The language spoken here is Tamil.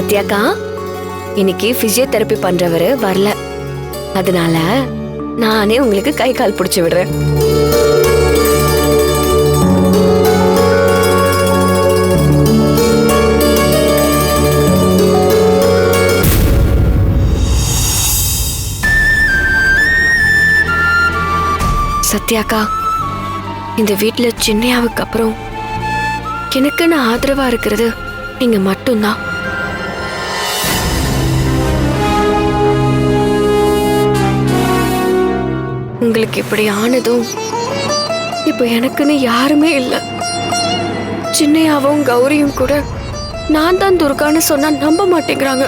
சத்யாக்கா, இன்னைக்கு பிசியோதெரபி பண்றவரு வரல, அதனால நானே உங்களுக்கு கை கால் பிடிச்சு விடுறேன். சத்யாக்கா, இந்த வீட்டுல சின்னையாவுக்கு அப்புறம் எனக்குன்னு ஆதரவா இருக்கிறது நீங்க மட்டும்தான். உங்களுக்கு இப்படி ஆனதும் இப்ப எனக்குன்னு யாருமே இல்ல. சின்னையாவும் கௌரியும் கூட நான் தான் துர்கான்னு சொன்னா நம்ப மாட்டேங்கிறாங்க.